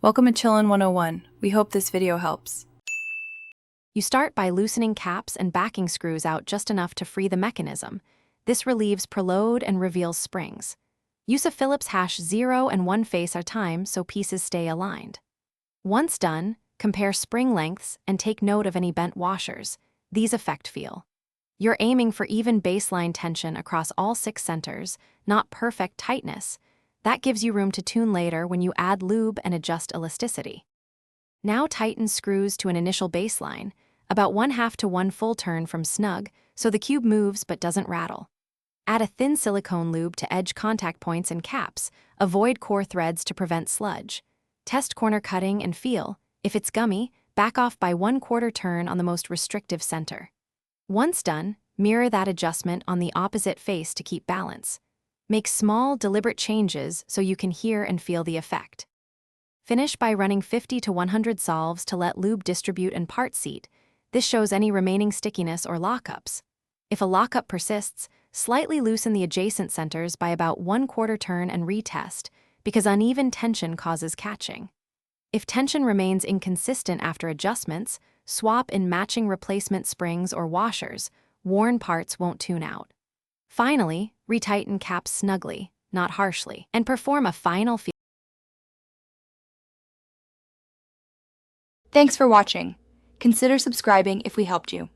Welcome to Chillin' 101. We hope this video helps. You start by loosening caps and backing screws out just enough to free the mechanism. This relieves preload and reveals springs. Use a Phillips #0 and 1 face at a time so pieces stay aligned. Once done, compare spring lengths and take note of any bent washers. These affect feel. You're aiming for even baseline tension across all 6 centers, not perfect tightness. That gives you room to tune later when you add lube and adjust elasticity. Now tighten screws to an initial baseline, about 1/2 to 1 full turn from snug, so the cube moves but doesn't rattle. Add a thin silicone lube to edge contact points and caps. Avoid core threads to prevent sludge. Test corner cutting and feel. If it's gummy, back off by 1/4 turn on the most restrictive center. Once done, mirror that adjustment on the opposite face to keep balance. Make small, deliberate changes so you can hear and feel the effect. Finish by running 50 to 100 solves to let lube distribute and part seat. This shows any remaining stickiness or lockups. If a lockup persists, slightly loosen the adjacent centers by about 1/4 turn and retest, because uneven tension causes catching. If tension remains inconsistent after adjustments, swap in matching replacement springs or washers. Worn parts won't tune out. Finally, retighten caps snugly, not harshly, and perform a final feel. Thanks for watching. Consider subscribing if we helped you.